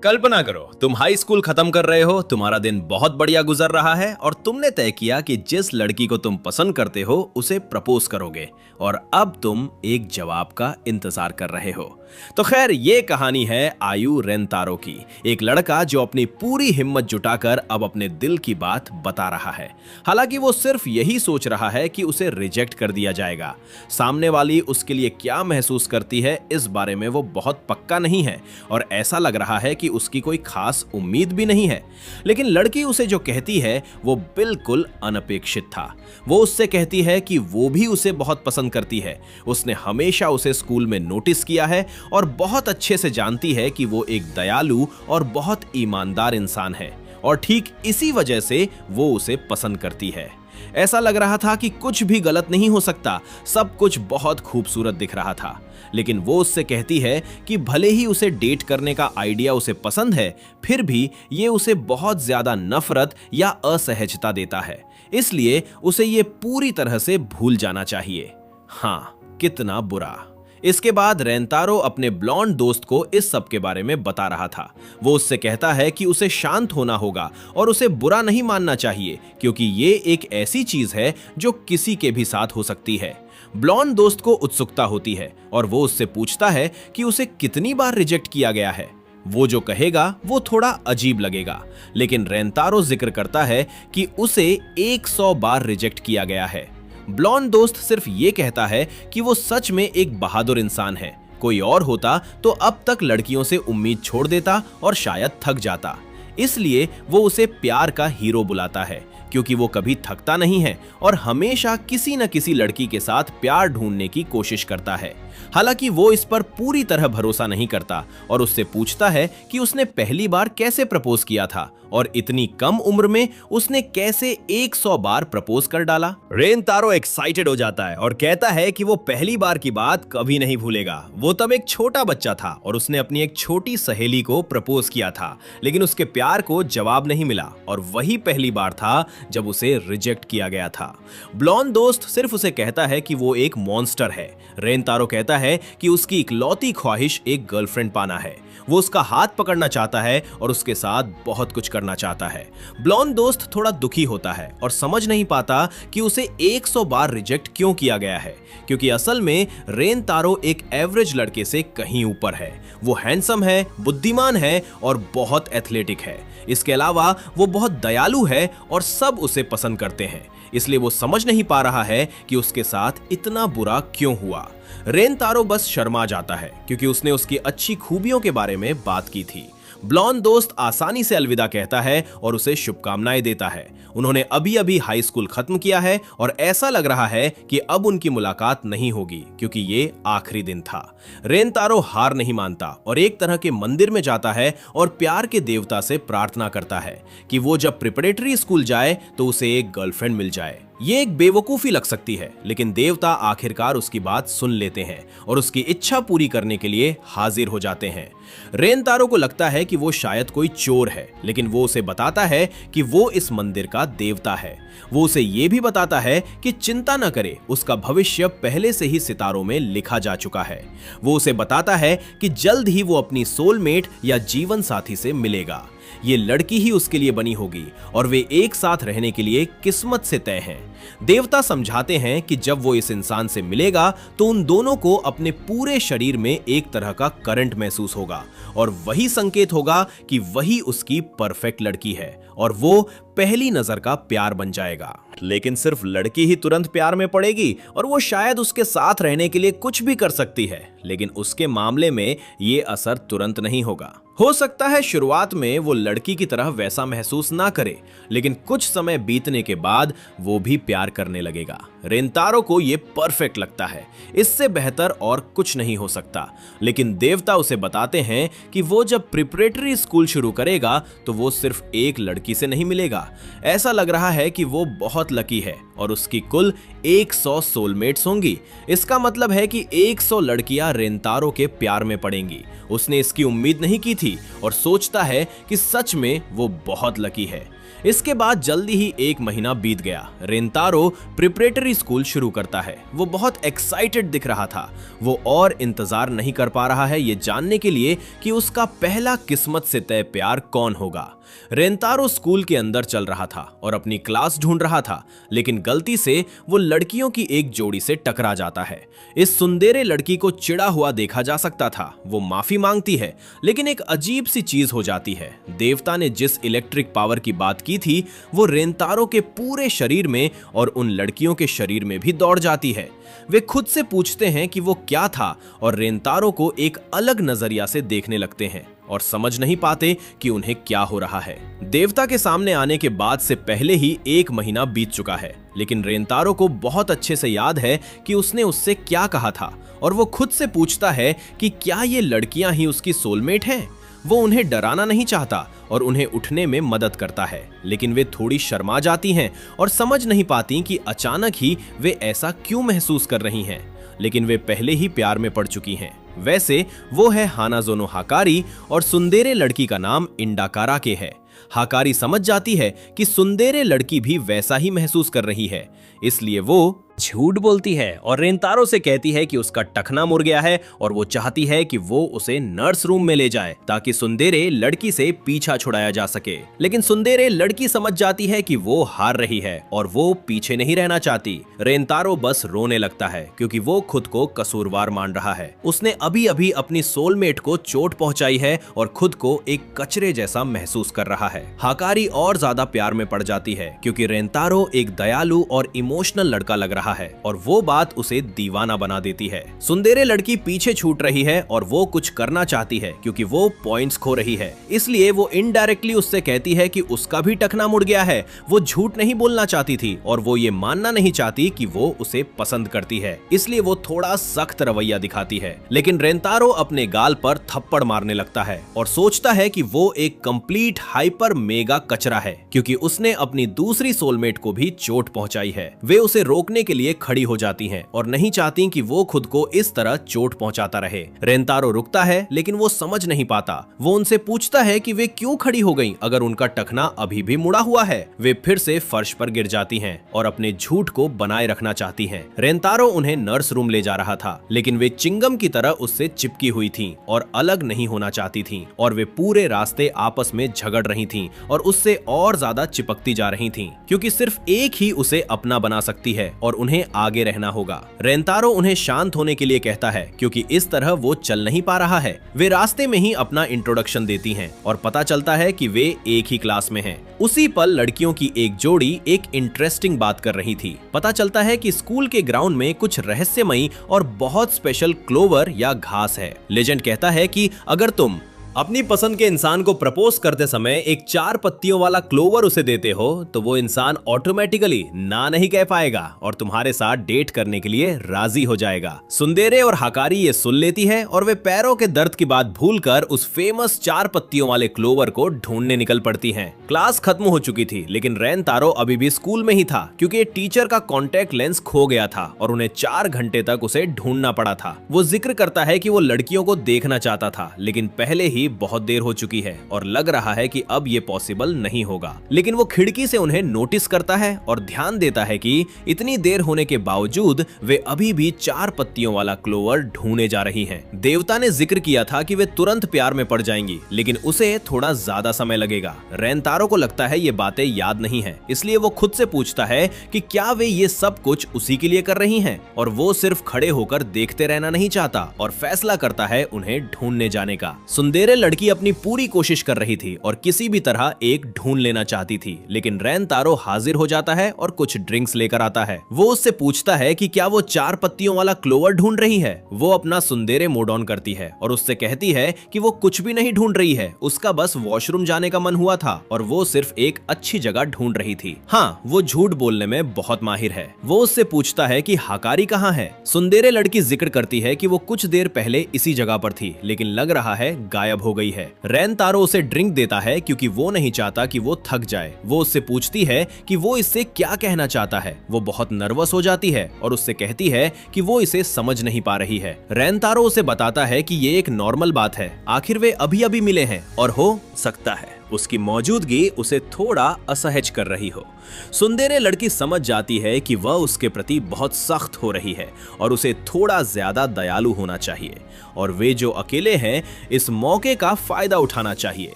कल्पना करो तुम high school खत्म कर रहे हो, तुम्हारा दिन बहुत बढ़िया गुजर रहा है और तुमने तय किया कि जिस लड़की को तुम पसंद करते हो उसे प्रपोज करोगे और अब तुम एक जवाब का इंतजार कर रहे हो। तो खैर ये कहानी है आयु रेंतारो की, एक लड़का जो अपनी पूरी हिम्मत जुटाकर अब अपने दिल की बात बता रहा है। हालांकि वो सिर्फ यही सोच रहा है कि उसे रिजेक्ट कर दिया जाएगा। सामने वाली उसके लिए क्या महसूस करती है इस बारे में वो बहुत पक्का नहीं है और ऐसा लग रहा है कि उसकी कोई खास उम्मीद भी नहीं है। लेकिन लड़की उसे जो कहती है वो बिल्कुल अनपेक्षित था। वो उससे कहती है कि वो भी उसे बहुत पसंद करती है, उसने हमेशा उसे स्कूल में नोटिस किया है और बहुत अच्छे से जानती है कि वो एक दयालु और बहुत ईमानदार इंसान है और ठीक इसी वजह से वो उसे पसंद करती है। ऐसा लग रहा था कि कुछ भी गलत नहीं हो सकता, सब कुछ बहुत खूबसूरत दिख रहा था। लेकिन वो उससे कहती है कि भले ही उसे डेट करने का आइडिया उसे पसंद है, फिर भी ये उसे बहुत ज्यादा नफरत या असहजता देता है, इसलिए उसे ये पूरी तरह से भूल जाना चाहिए। हाँ, कितना बुरा। इसके बाद रेंतारो अपने ब्लॉन्ड दोस्त को इस सब के बारे में बता रहा था। वो उससे कहता है कि उसे शांत होना होगा और उसे बुरा नहीं मानना चाहिए, क्योंकि ये एक ऐसी चीज है जो किसी के भी साथ हो सकती है। ब्लॉन्ड दोस्त को उत्सुकता होती है और वो उससे पूछता है कि उसे कितनी बार रिजेक्ट किया गया है। वो जो कहेगा वो थोड़ा अजीब लगेगा, लेकिन रेंतारो जिक्र करता है कि उसे 100 बार रिजेक्ट किया गया है। ब्लॉन्ड दोस्त सिर्फ ये कहता है कि वो सच में एक बहादुर इंसान है। कोई और होता तो अब तक लड़कियों से उम्मीद छोड़ देता और शायद थक जाता। इसलिए वो उसे प्यार का हीरो बुलाता है, क्योंकि वो कभी थकता नहीं है और हमेशा किसी न किसी लड़की के साथ प्यार ढूंढने की कोशिश करता है। हालांकि वो इस पर पूरी तरह भरोसा नहीं करता और उससे पूछता है कि उसने पहली बार कैसे प्रपोज किया था और इतनी कम उम्र में उसने कैसे 100 बार प्रपोज कर डाला। रेंतारो एक्साइटेड हो जाता है और कहता है कि वो पहली बार की बात कभी नहीं भूलेगा। वो तब एक छोटा बच्चा था और उसने अपनी एक छोटी सहेली को प्रपोज किया था, लेकिन उसके प्यार को जवाब नहीं मिला और वही पहली बार था जब उसे रिजेक्ट किया गया था। ब्लॉन्ड दोस्त सिर्फ उसे कहता है कि वो एक मॉन्स्टर है। रेंतारो कहता है कि उसकी इकलौती ख्वाहिश एक गर्लफ्रेंड पाना है। वो उसका हाथ पकड़ना चाहता है और उसके साथ बहुत कुछ करना चाहता है। ब्लॉन्ड दोस्त थोड़ा दुखी होता है और समझ नहीं पाता कि उसे 100 बार रिजेक्ट क्यों किया गया है, क्योंकि असल में रेंतारो एक एवरेज लड़के से कहीं ऊपर है। वो हैंडसम है, बुद्धिमान है और बहुत एथलेटिक है। इसके अलावा वो बहुत दयालु है और सब उसे पसंद करते हैं। इसलिए वो समझ नहीं पा रहा है कि उसके साथ इतना बुरा क्यों हुआ। रेंतारो बस शर्मा जाता है, क्योंकि उसने उसकी अच्छी खूबियों के बारे में बात की थी। ब्लॉन्ड दोस्त आसानी से अलविदा कहता है और उसे शुभकामनाएं देता है। उन्होंने अभी अभी हाई स्कूल खत्म किया है और ऐसा लग रहा है कि अब उनकी मुलाकात नहीं होगी, क्योंकि ये आखिरी दिन था। रेंतारो हार नहीं मानता और एक तरह के मंदिर में जाता है और प्यार के देवता से प्रार्थना करता है कि वो जब प्रिपरेटरी स्कूल जाए तो उसे एक गर्लफ्रेंड मिल जाए। ये एक बेवकूफी लग सकती है, लेकिन देवता आखिरकार उसकी बात सुन लेते हैं और उसकी इच्छा पूरी करने के लिए हाजिर हो जाते हैं। रेंतारो को लगता है कि वो शायद कोई चोर है, लेकिन वो उसे बताता है कि वो इस मंदिर का देवता है। वो उसे ये भी बताता है कि चिंता न करे, उसका भविष्य पहले से ही सितारों में लिखा जा चुका है। वो उसे बताता है कि जल्द ही वो अपनी सोलमेट या जीवन साथी से मिलेगा। ये लड़की ही उसके लिए बनी होगी और वे एक साथ रहने के लिए किस्मत से तय हैं। देवता समझाते हैं कि जब वो इस इंसान से मिलेगा तो उन दोनों को अपने पूरे शरीर में एक तरह का करंट महसूस होगा और वही संकेत होगा कि वही उसकी परफेक्ट लड़की है और वो पहली नजर का प्यार बन जाएगा। लेकिन सिर्फ लड़की ही तुरंत प्यार में पड़ेगी और वो शायद उसके साथ रहने के लिए कुछ भी कर सकती है, लेकिन उसके मामले में ये असर तुरंत नहीं होगा। हो सकता है शुरुआत में वो लड़की की तरह वैसा महसूस ना करे, लेकिन कुछ समय बीतने के बाद वो भी प्यार करने लगेगा। रेंतारो को ये परफेक्ट लगता है, इससे बेहतर और कुछ नहीं हो सकता। लेकिन देवता उसे बताते हैं कि वो जब प्रिपरेटरी स्कूल शुरू करेगा तो वो सिर्फ एक लड़की से नहीं मिलेगा। ऐसा लग रहा है कि वो बहुत लकी है और उसकी कुल 100 सोलमेट्स होंगी। इसका मतलब है कि 100 लड़कियां रेंतारो के प्यार में पड़ेंगी। उसने इसकी उम्मीद नहीं की थी और सोचता है कि सच में वो बहुत लकी है। इसके बाद जल्दी ही 1 महीना बीत गया। रेंतारो प्रिपरेटरी स्कूल शुरू करता है। वो बहुत एक्साइटेड दिख रहा था। वो और इंतजार नहीं कर पा रहा है ये जानने के लिए कि उसका पहला किस्मत से तय प्यार कौन होगा। रेंतारो स्कूल के अंदर चल रहा था और अपनी क्लास ढूंढ रहा था, लेकिन गलती से वो लड़कियों की एक जोड़ी से टकरा जाता है। इस सुंदरे लड़की को चिढ़ा हुआ देखा जा सकता था। वो माफी मांगती है, लेकिन एक अजीब सी चीज हो जाती है। देवता ने जिस इलेक्ट्रिक पावर की बात की थी वो रेंतारो के पूरे शरीर में और उन लड़कियों के शरीर में भी दौड़ जाती है। वे खुद से पूछते हैं कि वो क्या था और रेंतारो को एक अलग नजरिया से देखने लगते हैं और समझ नहीं पाते कि उन्हें क्या हो रहा है। देवता के सामने आने के बाद से पहले ही 1 महीना बीत चुका है, लेकिन रेंतारो को बहुत अच्छे से याद है कि उसने उससे क्या कहा था और वो खुद से पूछता है कि क्या ये लड़कियां ही उसकी सोलमेट हैं। वो उन्हें डराना नहीं चाहता और उन्हें उठने में मदद करता है, लेकिन वे थोड़ी शर्मा जाती हैं और समझ नहीं पाती कि अचानक ही वे ऐसा क्यों महसूस कर रही हैं। लेकिन वे पहले ही प्यार में पड़ चुकी हैं। वैसे वो है हानाज़ोनो हाकारी और सुंदेरे लड़की का नाम इंडाकाराके है। हाकारी समझ जाती है कि सुंदेरे लड़की भी वैसा ही महसूस कर रही है, इसलिए वो झूठ बोलती है और रेंतारो से कहती है कि उसका टखना मुड़ गया है और वो चाहती है कि वो उसे नर्स रूम में ले जाए ताकि सुंदेरे लड़की से पीछा छुड़ाया जा सके। लेकिन सुंदेरे लड़की समझ जाती है कि वो हार रही है और वो पीछे नहीं रहना चाहती। रेंतारो बस रोने लगता है क्योंकि वो खुद को कसूरवार मान रहा है। उसने अभी अभी अपनी सोलमेट को चोट पहुंचाई है और खुद को एक कचरे जैसा महसूस कर रहा है। हाकारी और ज्यादा प्यार में पड़ जाती है क्योंकि रेंतारो एक दयालु और इमोशनल लड़का लग रहा है और वो बात उसे दीवाना बना देती है। सुंदेरे लड़की पीछे छूट रही है और वो कुछ करना चाहती है क्योंकि वो पॉइंट्स खो रही है, इसलिए वो इनडायरेक्टली उससे कहती है कि उसका भी टखना मुड़ गया है। वो झूठ नहीं बोलना चाहती थी और वो ये मानना नहीं चाहती कि वो उसे पसंद करती है, इसलिए वो थोड़ा सख्त रवैया दिखाती है। लेकिन रेंतारो अपने गाल पर थप्पड़ मारने लगता है और सोचता है कि वो एक कंप्लीट हाइपर मेगा कचरा है क्योंकि उसने अपनी दूसरी सोलमेट को भी चोट पहुंचाई है। वे उसे रोकने के लिए खड़ी हो जाती हैं और नहीं चाहती कि वो खुद को इस तरह चोट पहुंचाता रहे। रेंतारो रुकता है, लेकिन वो समझ नहीं पाता। वो उनसे पूछता है कि वे क्यों खड़ी हो गईं अगर उनका टखना अभी भी मुड़ा हुआ है। वे फिर से फर्श पर गिर जाती हैं और अपने झूठ को बनाए रखना चाहती हैं। रेंतारो उन्हें नर्स रूम ले जा रहा था, लेकिन वे चिंगम की तरह उससे चिपकी हुई थीं और अलग नहीं होना चाहती थीं और वे पूरे रास्ते आपस में झगड़ रही थीं और उससे और ज्यादा चिपकती जा रही थीं क्योंकि सिर्फ एक ही उसे अपना बना सकती है और उन्हें आगे रहना होगा। रेंतारो उन्हें शांत होने के लिए कहता है क्योंकि इस तरह वो चल नहीं पा रहा है। वे रास्ते में ही अपना इंट्रोडक्शन देती हैं और पता चलता है कि वे एक ही क्लास में हैं। उसी पल लड़कियों की एक जोड़ी एक इंटरेस्टिंग बात कर रही थी। पता चलता है कि स्कूल के ग्राउंड में कुछ रहस्यमयी और बहुत स्पेशल क्लोवर या घास है। लेजेंड कहता है कि अगर तुम अपनी पसंद के इंसान को प्रपोज करते समय एक 4 पत्तियों वाला क्लोवर उसे देते हो तो वो इंसान ऑटोमेटिकली ना नहीं कह पाएगा और तुम्हारे साथ डेट करने के लिए राजी हो जाएगा। सुंदेरे और हाकारी ये सुन लेती है और वे पैरों के दर्द की बात भूलकर उस फेमस 4 पत्तियों वाले क्लोवर को ढूंढने निकल पड़ती हैं। क्लास खत्म हो चुकी थी, लेकिन रेंतारो अभी भी स्कूल में ही था क्योंकि टीचर का कॉन्टैक्ट लेंस खो गया था और उन्हें 4 घंटे तक उसे ढूंढना पड़ा था। वो जिक्र करता है कि वो लड़कियों को देखना चाहता था, लेकिन पहले ही बहुत देर हो चुकी है और लग रहा है कि अब ये पॉसिबल नहीं होगा। लेकिन वो खिड़की से उन्हें नोटिस करता है और ध्यान देता है कि इतनी देर होने के बावजूद वे अभी भी 4 पत्तियों वाला क्लोवर ढूंढने जा रही हैं। देवता ने जिक्र किया था कि वे तुरंत प्यार में पड़ जाएंगी, लेकिन उसे थोड़ा ज्यादा समय लगेगा। रेंतारो को लगता है ये बातें याद नहीं है, इसलिए वो खुद से पूछता है कि क्या वे ये सब कुछ उसी के लिए कर रही हैं और वो सिर्फ खड़े होकर देखते रहना नहीं चाहता और फैसला करता है उन्हें ढूंढने जाने का। सुंदेरे लड़की अपनी पूरी कोशिश कर रही थी और किसी भी तरह एक ढूंढ लेना चाहती थी, लेकिन रेंतारो हाजिर हो जाता है और कुछ ड्रिंक्स लेकर आता है। वो उससे पूछता है कि क्या वो 4 पत्तियों वाला क्लोवर ढूंढ रही है। वो अपना सुंदेरे मोड ऑन करती है और उससे कहती है कि वो कुछ भी नहीं ढूंढ रही है, उसका बस वॉशरूम जाने का मन हुआ था और वो सिर्फ एक अच्छी जगह ढूंढ रही थी। हाँ, वो झूठ बोलने में बहुत माहिर है। वो उससे पूछता है कि हाकारी कहाँ है। सुंदेरे लड़की जिक्र करती है कि वो कुछ देर पहले इसी जगह पर थी, लेकिन लग रहा है गायब हो गई है। रेंतारो उसे ड्रिंक देता है क्योंकि वो नहीं चाहता कि वो थक जाए। वो उससे पूछती है कि वो इससे क्या कहना चाहता है। वो बहुत नर्वस हो जाती है और उससे कहती है कि वो इसे समझ नहीं पा रही है। रेंतारो उसे बताता है कि ये एक नॉर्मल बात है, आखिर वे अभी अभी मिले हैं और हो सकता है उसकी मौजूदगी उसे थोड़ा असहज कर रही हो। सुंदरे लड़की समझ जाती है कि वह उसके प्रति बहुत सख्त हो रही है और उसे थोड़ा ज्यादा दयालु होना चाहिए, और वे जो अकेले हैं इस मौके का फायदा उठाना चाहिए।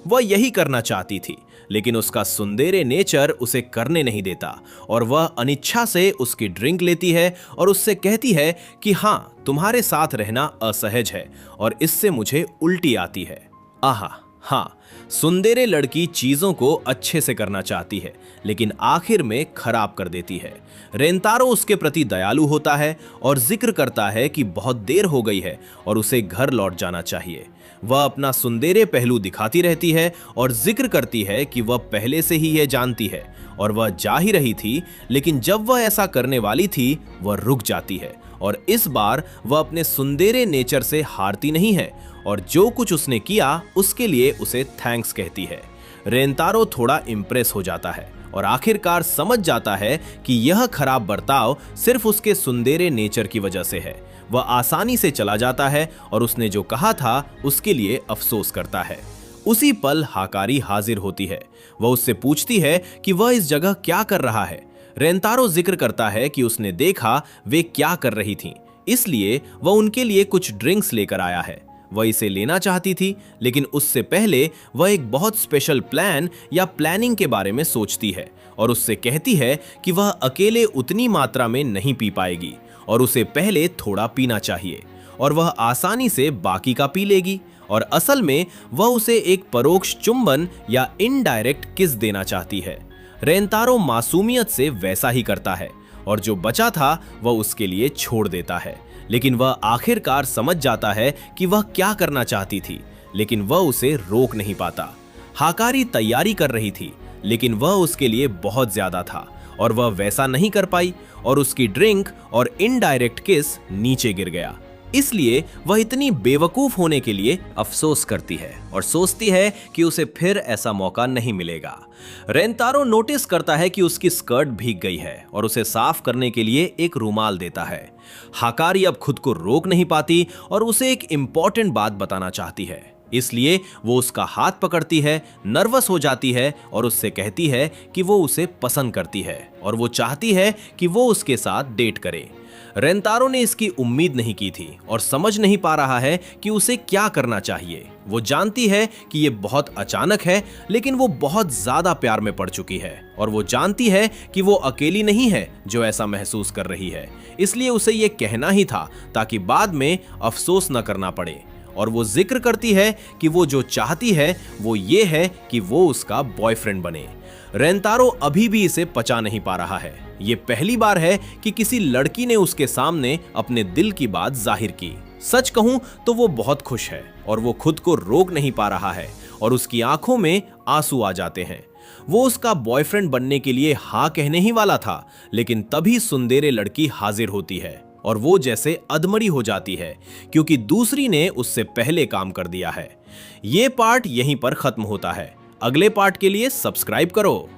वह यही करना चाहती थी, लेकिन उसका सुंदरे नेचर उसे करने नहीं देता और वह अनिच्छा से उसकी ड्रिंक लेती है और उससे कहती है कि हाँ, तुम्हारे साथ रहना असहज है और इससे मुझे उल्टी आती है। आहा, हाँ, सुंदरे लड़की चीजों को अच्छे से करना चाहती है, लेकिन आखिर में खराब कर देती है। रेंतारो उसके प्रति दयालु होता है और जिक्र करता है कि बहुत देर हो गई है और उसे घर लौट जाना चाहिए। वह अपना सुंदरे पहलू दिखाती रहती है और जिक्र करती है कि वह पहले से ही यह जानती है और वह जा ही रही थी, लेकिन जब वह ऐसा करने वाली थी वह रुक जाती है और इस बार वह अपने सुंदरे नेचर से हारती नहीं है और जो कुछ उसने किया उसके लिए उसे थैंक्स कहती है। रेंतारो थोड़ा इम्प्रेस हो जाता है और आखिरकार समझ जाता है कि यह खराब बर्ताव सिर्फ उसके सुंदरे नेचर की वजह से है। वह आसानी से चला जाता है और उसने जो कहा था उसके लिए अफसोस करता है। उसी पल हाकारी हाजिर होती है। वह उससे पूछती है कि वह इस जगह क्या कर रहा है। रेंतारो जिक्र करता है कि उसने देखा वे क्या कर रही थीं, इसलिए वह उनके लिए कुछ ड्रिंक्स लेकर आया है। वह इसे लेना चाहती थी, लेकिन उससे पहले वह एक बहुत स्पेशल प्लान या प्लानिंग के बारे में सोचती है और उससे कहती है कि वह अकेले उतनी मात्रा में नहीं पी पाएगी और उसे पहले थोड़ा पीना चाहिए और वह आसानी से बाकी का पी लेगी। और असल में वह उसे एक परोक्ष चुंबन या इनडायरेक्ट किस देना चाहती है। रेंतारो मासूमियत से वैसा ही करता है और जो बचा था वह उसके लिए छोड़ देता है, लेकिन वह आखिरकार समझ जाता है कि वह क्या करना चाहती थी, लेकिन वह उसे रोक नहीं पाता। हाकारी तैयारी कर रही थी, लेकिन वह उसके लिए बहुत ज्यादा था और वह वैसा नहीं कर पाई और उसकी ड्रिंक और इनडायरेक्ट किस नीचे गिर गया। इसलिए वह इतनी बेवकूफ होने के लिए अफसोस करती है और सोचती है कि उसे फिर ऐसा मौका नहीं मिलेगा। रेंतारो नोटिस करता है कि उसकी स्कर्ट भीग गई है और उसे साफ करने के लिए एक रुमाल देता है। हाकारी अब खुद को रोक नहीं पाती और उसे एक इंपॉर्टेंट बात बताना चाहती है, इसलिए वो उसका हाथ पकड़ती है, नर्वस हो जाती है और उससे कहती है कि वो उसे पसंद करती है और वो चाहती है कि वो उसके साथ डेट करे। रेंतारो ने इसकी उम्मीद नहीं की थी और समझ नहीं पा रहा है कि उसे क्या करना चाहिए। वो जानती है कि ये बहुत अचानक है, लेकिन वो बहुत ज्यादा प्यार में पड़ चुकी है और वो जानती है कि वो अकेली नहीं है जो ऐसा महसूस कर रही है, इसलिए उसे ये कहना ही था ताकि बाद में अफसोस न करना पड़े। और वो जिक्र करती है कि वो जो चाहती है वो ये है कि वो उसका बॉयफ्रेंड बने। रेंतारो अभी भी इसे पचा नहीं पा रहा है। ये पहली बार है कि किसी लड़की ने उसके सामने अपने दिल की बात जाहिर की। सच कहूं तो वो बहुत खुश है और वो खुद को रोक नहीं पा रहा है और उसकी आंखों में आंसू आ जाते हैं। वो उसका बॉयफ्रेंड बनने के लिए हाँ कहने ही वाला था, लेकिन तभी सुंदरे लड़की हाजिर होती है और वो जैसे अधमरी हो जाती है क्योंकि दूसरी ने उससे पहले काम कर दिया है। ये पार्ट यहीं पर खत्म होता है। अगले पार्ट के लिए सब्सक्राइब करो।